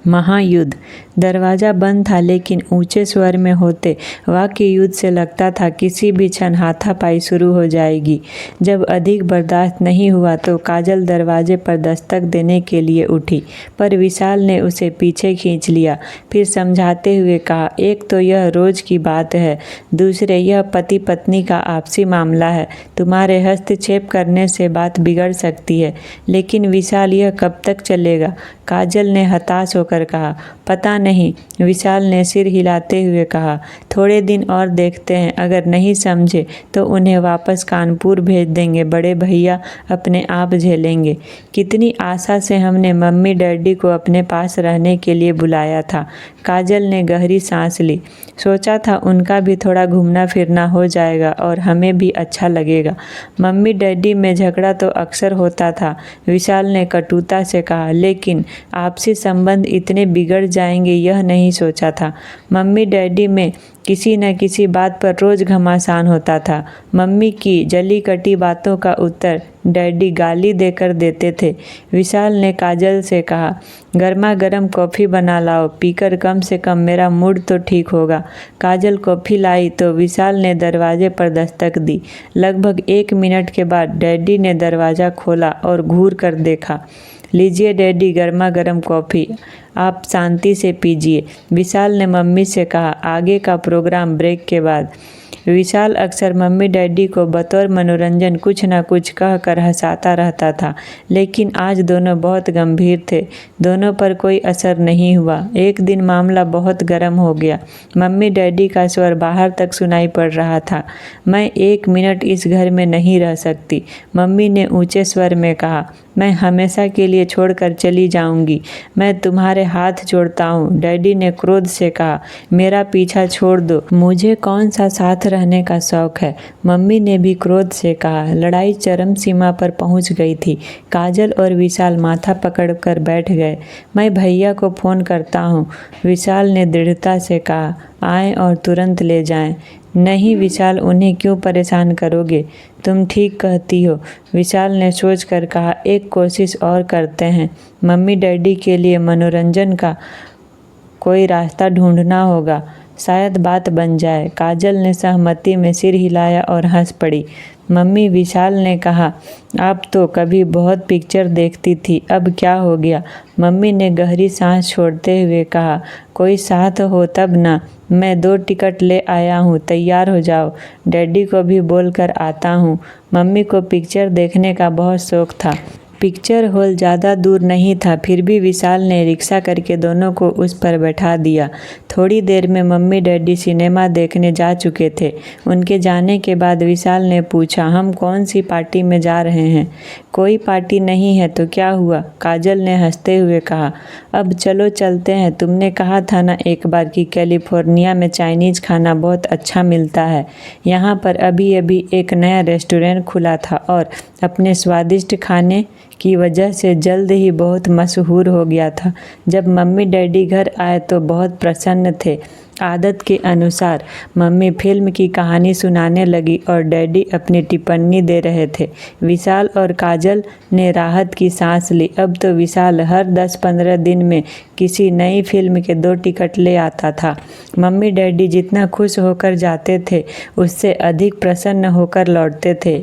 महायुद्ध। दरवाज़ा बंद था, लेकिन ऊंचे स्वर में होते वाक्य युद्ध से लगता था किसी भी क्षण हाथापाई शुरू हो जाएगी। जब अधिक बर्दाश्त नहीं हुआ तो काजल दरवाजे पर दस्तक देने के लिए उठी, पर विशाल ने उसे पीछे खींच लिया। फिर समझाते हुए कहा, एक तो यह रोज की बात है, दूसरे यह पति पत्नी का आपसी मामला है। तुम्हारे हस्तक्षेप करने से बात बिगड़ सकती है। लेकिन विशाल, यह कब तक चलेगा? काजल ने हताश होकर कहा। पता नहीं, विशाल ने सिर हिलाते हुए कहा। थोड़े दिन और देखते हैं, अगर नहीं समझे तो उन्हें वापस कानपुर भेज देंगे। बड़े भैया अपने आप झेलेंगे। कितनी आशा से हमने मम्मी डैडी को अपने पास रहने के लिए बुलाया था। काजल ने गहरी सांस ली। सोचा था उनका भी थोड़ा घूमना फिरना हो जाएगा और हमें भी अच्छा लगेगा। मम्मी डैडी में झगड़ा तो अक्सर होता था, विशाल ने कटुता से कहा, लेकिन आपसी संबंध इतने बिगड़ जाएंगे यह नहीं सोचा था। मम्मी डैडी में किसी न किसी बात पर रोज घमासान होता था। मम्मी की जली कटी बातों का उत्तर डैडी गाली देकर देते थे। विशाल ने काजल से कहा, गर्मा गर्म कॉफ़ी बना लाओ, पीकर कम से कम मेरा मूड तो ठीक होगा। काजल कॉफ़ी लाई तो विशाल ने दरवाजे पर दस्तक दी। लगभग 1 मिनट के बाद डैडी ने दरवाज़ा खोला और घूर कर देखा। लीजिए डैडी, गर्मा गर्म कॉफ़ी, आप शांति से पीजिए, विशाल ने मम्मी से कहा। आगे का प्रोग्राम ब्रेक के बाद। विशाल अक्सर मम्मी डैडी को बतौर मनोरंजन कुछ न कुछ कह कर हंसाता रहता था, लेकिन आज दोनों बहुत गंभीर थे। दोनों पर कोई असर नहीं हुआ। एक दिन मामला बहुत गर्म हो गया। मम्मी डैडी का स्वर बाहर तक सुनाई पड़ रहा था। मैं 1 मिनट इस घर में नहीं रह सकती, मम्मी ने ऊंचे स्वर में कहा। मैं हमेशा के लिए छोड़कर चली जाऊंगी। मैं तुम्हारे हाथ जोड़ता हूँ, डैडी ने क्रोध से कहा। मेरा पीछा छोड़ दो, मुझे कौन सा साथ रहने का शौक है, मम्मी ने भी क्रोध से कहा। लड़ाई चरम सीमा पर पहुंच गई थी। काजल और विशाल माथा पकड़कर बैठ गए। मैं भैया को फ़ोन करता हूँ, विशाल ने दृढ़ता से कहा। आएँ और तुरंत ले जाएं। नहीं विशाल, उन्हें क्यों परेशान करोगे? तुम ठीक कहती हो, विशाल ने सोच कर कहा। एक कोशिश और करते हैं। मम्मी डैडी के लिए मनोरंजन का कोई रास्ता ढूंढना होगा, शायद बात बन जाए। काजल ने सहमति में सिर हिलाया और हंस पड़ी। मम्मी, विशाल ने कहा, आप तो कभी बहुत पिक्चर देखती थी, अब क्या हो गया? मम्मी ने गहरी सांस छोड़ते हुए कहा। कोई साथ हो तब ना। मैं 2 टिकट ले आया हूँ, तैयार हो जाओ। डैडी को भी बोल कर आता हूँ। मम्मी को पिक्चर देखने का बहुत शौक था। पिक्चर हॉल ज़्यादा दूर नहीं था, फिर भी विशाल ने रिक्शा करके दोनों को उस पर बैठा दिया। थोड़ी देर में मम्मी डैडी सिनेमा देखने जा चुके थे। उनके जाने के बाद विशाल ने पूछा, हम कौन सी पार्टी में जा रहे हैं? कोई पार्टी नहीं है तो क्या हुआ? काजल ने हंसते हुए कहा। अब चलो चलते हैं। तुमने कहा था ना एक बार कि कैलिफोर्निया में चाइनीज़ खाना बहुत अच्छा मिलता है। यहाँ पर अभी अभी एक नया रेस्टोरेंट खुला था और अपने स्वादिष्ट खाने की वजह से जल्द ही बहुत मशहूर हो गया था। जब मम्मी डैडी घर आए तो बहुत प्रसन्न थे। आदत के अनुसार मम्मी फिल्म की कहानी सुनाने लगी और डैडी अपनी टिप्पणी दे रहे थे। विशाल और काजल ने राहत की सांस ली। अब तो विशाल हर 10-15 दिन में किसी नई फिल्म के 2 टिकट ले आता था। मम्मी डैडी जितना खुश होकर जाते थे, उससे अधिक प्रसन्न होकर लौटते थे।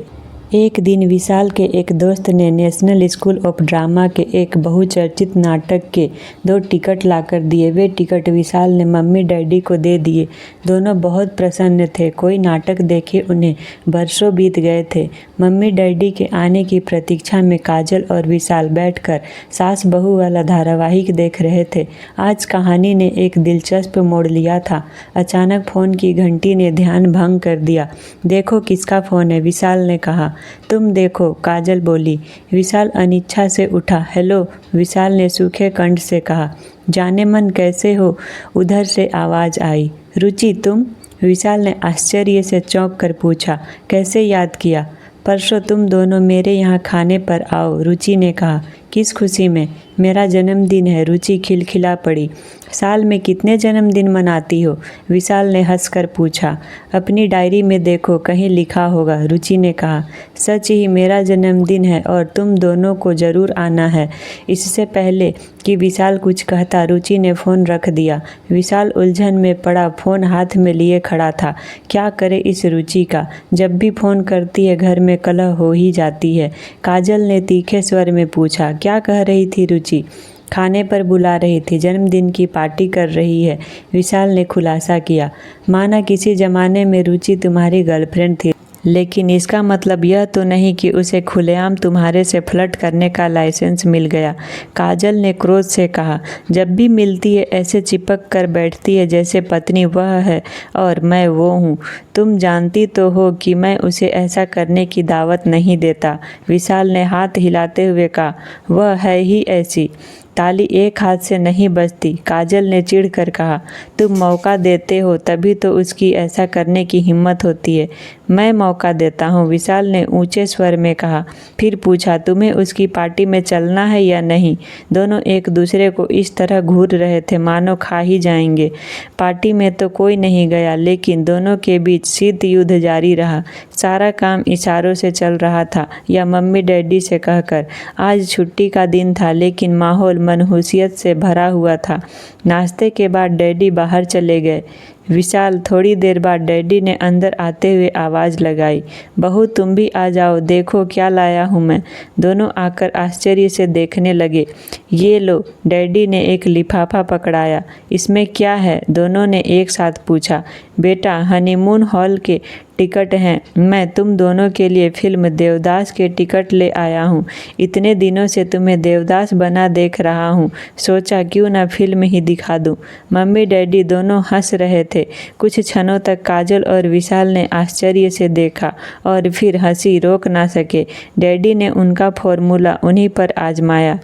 एक दिन विशाल के एक दोस्त ने नेशनल स्कूल ऑफ ड्रामा के एक बहुचर्चित नाटक के 2 टिकट लाकर दिए। वे टिकट विशाल ने मम्मी डैडी को दे दिए। दोनों बहुत प्रसन्न थे। कोई नाटक देखे उन्हें बरसों बीत गए थे। मम्मी डैडी के आने की प्रतीक्षा में काजल और विशाल बैठकर सास बहू वाला धारावाहिक देख रहे थे। आज कहानी ने एक दिलचस्प मोड़ लिया था। अचानक फ़ोन की घंटी ने ध्यान भंग कर दिया। देखो किसका फ़ोन है, विशाल ने कहा। तुम देखो, काजल बोली। विशाल अनिच्छा से उठा। हेलो, विशाल ने सूखे कंठ से कहा। जाने मन कैसे हो? उधर से आवाज़ आई। रुचि तुम? विशाल ने आश्चर्य से चौंक कर पूछा। कैसे याद किया? परसों तुम दोनों मेरे यहाँ खाने पर आओ, रुचि ने कहा। किस खुशी में? मेरा जन्मदिन है, रुचि खिलखिला पड़ी। साल में कितने जन्मदिन मनाती हो? विशाल ने हंसकर पूछा। अपनी डायरी में देखो, कहीं लिखा होगा, रुचि ने कहा। सच ही मेरा जन्मदिन है और तुम दोनों को ज़रूर आना है। इससे पहले कि विशाल कुछ कहता, रुचि ने फ़ोन रख दिया। विशाल उलझन में पड़ा फ़ोन हाथ में लिए खड़ा था। क्या करे इस रुचि का? जब भी फ़ोन करती है घर में कलह हो ही जाती है। काजल ने तीखे स्वर में पूछा। क्या कह रही थी रुचि? खाने पर बुला रही थी, जन्मदिन की पार्टी कर रही है, विशाल ने खुलासा किया। माना किसी ज़माने में रुचि तुम्हारी गर्लफ्रेंड थी, लेकिन इसका मतलब यह तो नहीं कि उसे खुलेआम तुम्हारे से फ्लर्ट करने का लाइसेंस मिल गया। काजल ने क्रोध से कहा। जब भी मिलती है ऐसे चिपक कर बैठती है जैसे पत्नी वह है और मैं वो हूँ। तुम जानती तो हो कि मैं उसे ऐसा करने की दावत नहीं देता, विशाल ने हाथ हिलाते हुए कहा। वह है ही ऐसी, ताली एक हाथ से नहीं बजती, काजल ने चिढ़कर कहा। तुम मौका देते हो तभी तो उसकी ऐसा करने की हिम्मत होती है। मैं मौका देता हूँ, विशाल ने ऊंचे स्वर में कहा। फिर पूछा, तुम्हें उसकी पार्टी में चलना है या नहीं? दोनों एक दूसरे को इस तरह घूर रहे थे मानो खा ही जाएंगे। पार्टी में तो कोई नहीं गया, लेकिन दोनों के बीच शीत युद्ध जारी रहा। सारा काम इशारों से चल रहा था या मम्मी डैडी से कहकर। आज छुट्टी का दिन था, लेकिन माहौल मनहूसियत से भरा हुआ था। नाश्ते के बाद डैडी बाहर चले गए। विशाल थोड़ी देर बाद डैडी ने अंदर आते हुए आवाज़ लगाई। बहू तुम भी आ जाओ, देखो क्या लाया हूँ मैं। दोनों आकर आश्चर्य से देखने लगे। ये लो, डैडी ने एक लिफाफा पकड़ाया। इसमें क्या है? दोनों ने एक साथ पूछा। बेटा, हनीमून हॉल के टिकट हैं। मैं तुम दोनों के लिए फिल्म देवदास के टिकट ले आया हूँ। इतने दिनों से तुम्हें देवदास बना देख रहा हूँ, सोचा क्यों ना फिल्म ही दिखा दूँ। मम्मी डैडी दोनों हंस रहे थे। कुछ क्षणों तक काजल और विशाल ने आश्चर्य से देखा और फिर हंसी रोक ना सके। डैडी ने उनका फॉर्मूला उन्हीं पर आजमाया।